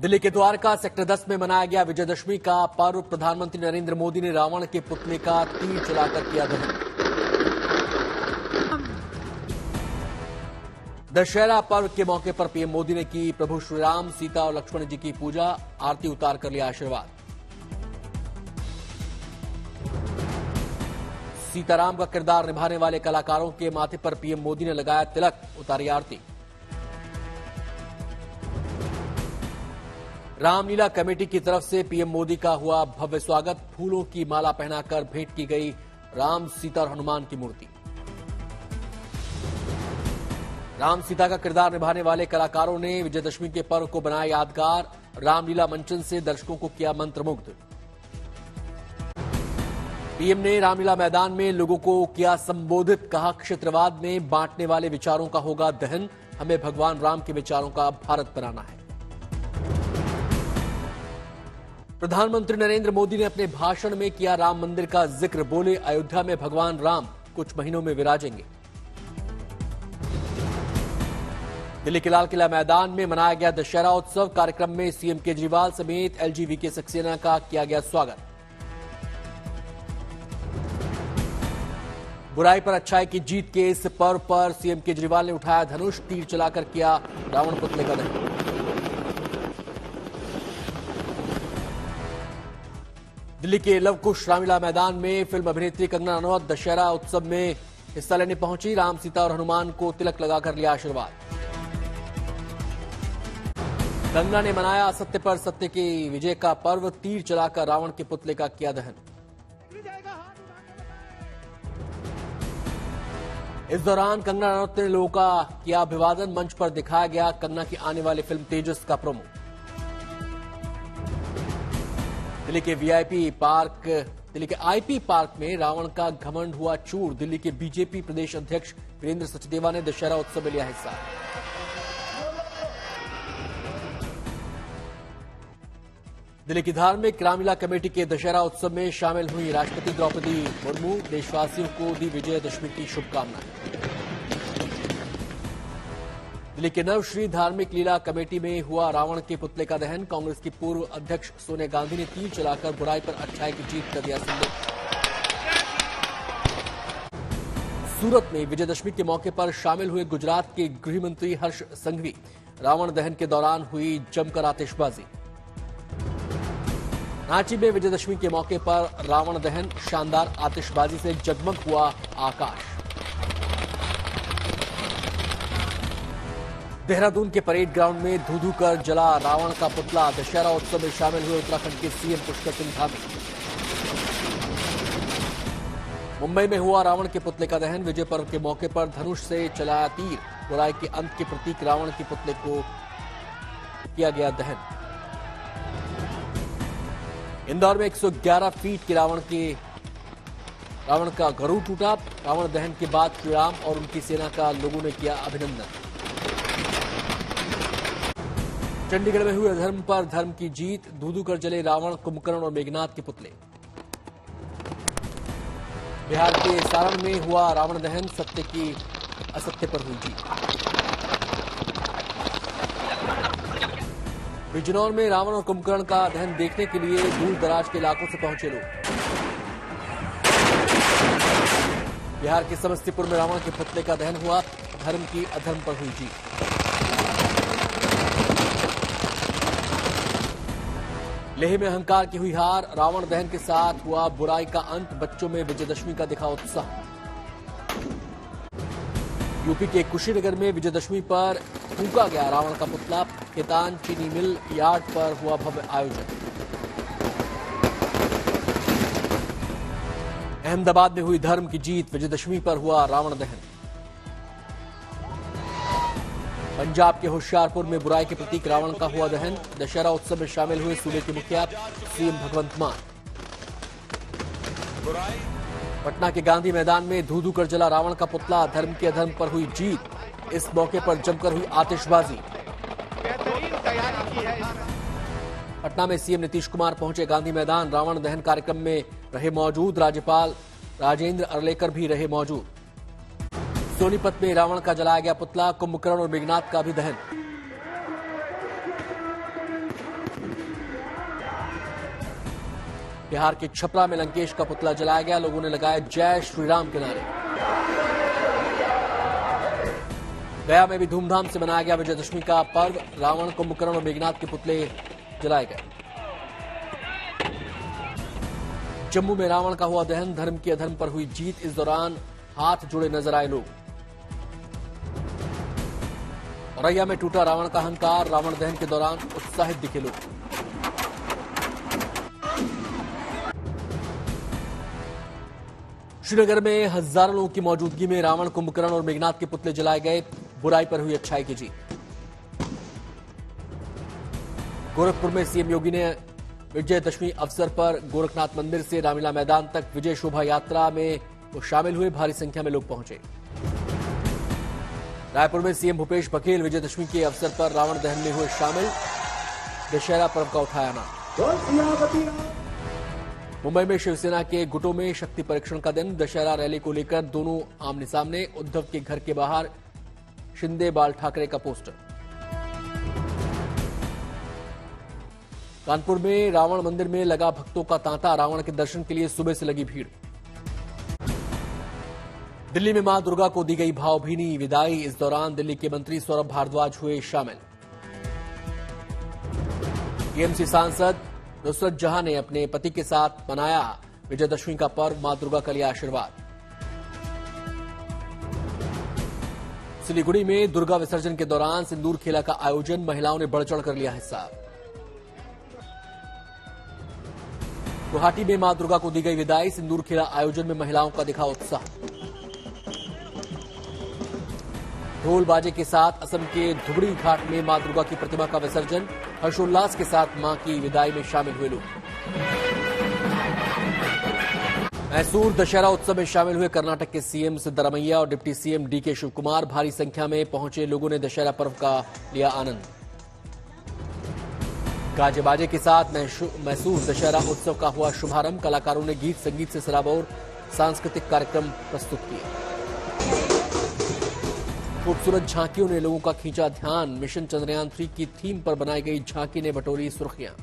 दिल्ली के द्वारका सेक्टर 10 में मनाया गया विजयदशमी का पर्व। प्रधानमंत्री नरेंद्र मोदी ने रावण के पुतले का तीर चलाकर किया दहन। दशहरा पर्व के मौके पर पीएम मोदी ने की प्रभु श्रीराम, सीता और लक्ष्मण जी की पूजा, आरती उतार कर लिया आशीर्वाद। सीताराम का किरदार निभाने वाले कलाकारों के माथे पर पीएम मोदी ने लगाया तिलक, उतारी आरती। रामलीला कमेटी की तरफ से पीएम मोदी का हुआ भव्य स्वागत। फूलों की माला पहनाकर भेंट की गई राम, सीता और हनुमान की मूर्ति। राम सीता का किरदार निभाने वाले कलाकारों ने विजयदशमी के पर्व को बनाया यादगार। रामलीला मंचन से दर्शकों को किया मंत्रमुग्ध। पीएम ने रामलीला मैदान में लोगों को किया संबोधित, कहा क्षेत्रवाद में बांटने वाले विचारों का होगा दहन। हमें भगवान राम के विचारों का भारत बनाना है। प्रधानमंत्री नरेंद्र मोदी ने अपने भाषण में किया राम मंदिर का जिक्र, बोले अयोध्या में भगवान राम कुछ महीनों में विराजेंगे। दिल्ली के लाल किला मैदान में मनाया गया दशहरा उत्सव। कार्यक्रम में सीएम केजरीवाल समेत एलजीबीके सक्सेना का किया गया स्वागत। बुराई पर अच्छाई की जीत के इस पर्व पर सीएम केजरीवाल ने उठाया धनुष, तीर चलाकर किया रावण पुतले का दहन। दिल्ली के लव कुश रामलीला मैदान में फिल्म अभिनेत्री कंगना रनौत दशहरा उत्सव में हिस्सा लेने पहुंची। राम, सीता और हनुमान को तिलक लगाकर लिया आशीर्वाद। कंगना ने मनाया असत्य पर सत्य की विजय का पर्व, तीर चलाकर रावण के पुतले का किया दहन। इस दौरान कंगना रनौत ने लोगों का किया अभिवादन। मंच पर दिखाया गया कंगना की आने वाली फिल्म तेजस का प्रोमो। दिल्ली के आईपी पार्क में रावण का घमंड हुआ चूर। दिल्ली के बीजेपी प्रदेश अध्यक्ष वीरेंद्र सचदेवा ने दशहरा उत्सव में लिया हिस्सा। दिल्ली की धार्मिक रामलीला कमेटी के दशहरा उत्सव में शामिल हुई राष्ट्रपति द्रौपदी मुर्मू। देशवासियों को दी विजयदशमी की शुभकामनाएं। दिल्ली के नवश्री धार्मिक लीला कमेटी में हुआ रावण के पुतले का दहन। कांग्रेस की पूर्व अध्यक्ष सोनिया गांधी ने तीर चलाकर बुराई पर अच्छाई की जीत का दिया संदेश। सूरत में विजयदशमी के मौके पर शामिल हुए गुजरात के गृह मंत्री हर्ष संघवी। रावण दहन के दौरान हुई जमकर आतिशबाजी। रांची में विजयदशमी के मौके पर रावण दहन, शानदार आतिशबाजी से जगमग हुआ आकाश। देहरादून के परेड ग्राउंड में धू-धू कर जला रावण का पुतला। दशहरा उत्सव में शामिल हुए उत्तराखंड के सीएम पुष्कर सिंह धामी। मुंबई में हुआ रावण के पुतले का दहन। विजय पर्व के मौके पर धनुष से चलाया तीर। बुराई के अंत के प्रतीक रावण के पुतले को किया गया दहन। इंदौर में 111 फीट के रावण का गरुड़ टूटा। रावण दहन के बाद श्री राम और उनकी सेना का लोगों ने किया अभिनंदन। चंडीगढ़ में हुए अधर्म पर धर्म की जीत। धू-धू कर जले रावण, कुंभकर्ण और मेघनाथ के पुतले। बिहार के सारण में हुआ रावण दहन, सत्य की असत्य पर हुई जीत। बिजनौर में रावण और कुंभकर्ण का दहन देखने के लिए दूर दराज के इलाकों से पहुंचे लोग। बिहार के समस्तीपुर में रावण के पुतले का दहन हुआ, धर्म की अधर्म पर हुई जीत। लेह में अहंकार की हुई हार, रावण दहन के साथ हुआ बुराई का अंत। बच्चों में विजयदशमी का दिखा उत्साह। यूपी के कुशीनगर में विजयदशमी पर फूंका गया रावण का पुतला। खेतान चीनी मिल यार्ड पर हुआ भव्य आयोजन। अहमदाबाद में हुई धर्म की जीत। विजयदशमी पर हुआ रावण दहन। पंजाब के होशियारपुर में बुराई के प्रतीक रावण का हुआ दहन। दशहरा उत्सव में शामिल हुए सूबे के मुखिया सीएम भगवंत मान। पटना के गांधी मैदान में धू-धू कर जला रावण का पुतला। धर्म के अधर्म पर हुई जीत। इस मौके पर जमकर हुई आतिशबाजी। पटना में सीएम नीतीश कुमार पहुंचे गांधी मैदान। रावण दहन कार्यक्रम में रहे मौजूद। राज्यपाल राजेंद्र अर्लेकर भी रहे मौजूद। सोनीपत में रावण का जलाया गया पुतला। कुंभकर्ण और मेघनाथ का भी दहन। बिहार के छपरा में लंकेश का पुतला जलाया गया, लोगों ने लगाए जय श्री राम के नारे। गया में भी धूमधाम से मनाया गया विजयदशमी का पर्व, रावण, कुंभकर्ण और मेघनाथ के पुतले जलाए गए। जम्मू में रावण का हुआ दहन, धर्म की अधर्म पर हुई जीत, इस दौरान हाथ जुड़े नजर आए लोग। औरैया में टूटा रावण का अहंकार, रावण दहन के दौरान उत्साहित दिखे लोग। श्रीनगर में हजारों लोगों की मौजूदगी में रावण, कुंभकर्ण और मेघनाथ के पुतले जलाए गए, बुराई पर हुई अच्छाई की जीत। गोरखपुर में सीएम योगी ने विजयदशमी अवसर पर गोरखनाथ मंदिर से रामलीला मैदान तक विजय शोभा यात्रा में वो शामिल हुए, भारी संख्या में लोग पहुंचे। रायपुर में सीएम भूपेश बघेल विजयदशमी के अवसर पर रावण दहन में हुए शामिल, दशहरा पर्व का उठाया नाम। मुंबई में शिवसेना के गुटों में शक्ति परीक्षण का दिन, दशहरा रैली को लेकर दोनों आमने सामने, उद्धव के घर के बाहर शिंदे बाल ठाकरे का पोस्टर। कानपुर में रावण मंदिर में लगा भक्तों का तांता, रावण के दर्शन के लिए सुबह से लगी भीड़। दिल्ली में मां दुर्गा को दी गई भावभीनी विदाई, इस दौरान दिल्ली के मंत्री सौरभ भारद्वाज हुए शामिल। टीएमसी सांसद नुसरत जहां ने अपने पति के साथ मनाया विजयदशमी का पर्व, मां दुर्गा का लिया आशीर्वाद। सिलीगुड़ी में दुर्गा विसर्जन के दौरान सिंदूर खेला का आयोजन, महिलाओं ने बढ़ चढ़ कर लिया हिस्सा। गुवाहाटी में मां दुर्गा को दी गई विदाई, सिंदूर खेला आयोजन में महिलाओं का दिखा उत्साह। ढोल बाजे के साथ असम के धुबड़ी घाट में मां दुर्गा की प्रतिमा का विसर्जन, हर्षोल्लास के साथ मां की विदाई में शामिल हुए लोग। मैसूर दशहरा उत्सव में शामिल हुए कर्नाटक के सीएम सिद्धरामैया और डिप्टी सीएम डीके शिवकुमार, भारी संख्या में पहुंचे लोगों ने दशहरा पर्व का लिया आनंद। गाजे बाजे के साथ मैसूर दशहरा उत्सव का हुआ शुभारंभ, कलाकारों ने गीत संगीत से सराबोर सांस्कृतिक कार्यक्रम प्रस्तुत किए। खूबसूरत झांकियों ने लोगों का खींचा ध्यान, मिशन चंद्रयान 3 की थीम पर बनाई गई झांकी ने बटोरी सुर्खियां।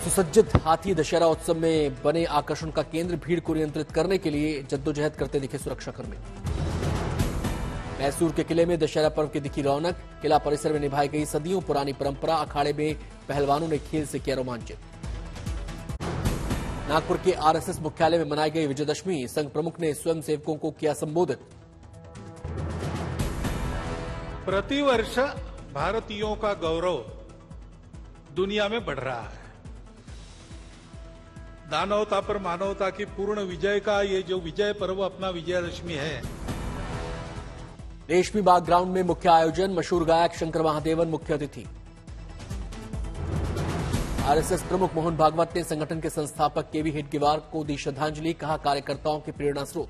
सुसज्जित हाथी दशहरा उत्सव में बने आकर्षण का केंद्र, भीड़ को नियंत्रित करने के लिए जद्दोजहद करते दिखे सुरक्षाकर्मी। मैसूर के किले में दशहरा पर्व की दिखी रौनक, किला परिसर में निभाई गई सदियों पुरानी परंपरा, अखाड़े में पहलवानों ने खेल से किया रोमांचित। नागपुर के आरएसएस मुख्यालय में मनाई गई विजयदशमी, संघ प्रमुख ने स्वयंसेवकों को किया संबोधित। प्रतिवर्ष भारतीयों का गौरव दुनिया में बढ़ रहा है। दानवता पर मानवता की पूर्ण विजय का ये जो विजय पर्व अपना विजयदशमी है। रेशमी बाग ग्राउंड में मुख्य आयोजन, मशहूर गायक शंकर महादेवन मुख्य अतिथि। आरएसएस प्रमुख मोहन भागवत ने संगठन के संस्थापक केवी हेडगेवार को दी श्रद्धांजलि, कहा कार्यकर्ताओं के प्रेरणा स्रोत।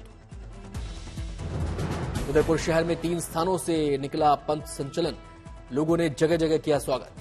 उदयपुर शहर में 3 स्थानों से निकला पंथ संचलन, लोगों ने जगह जगह किया स्वागत।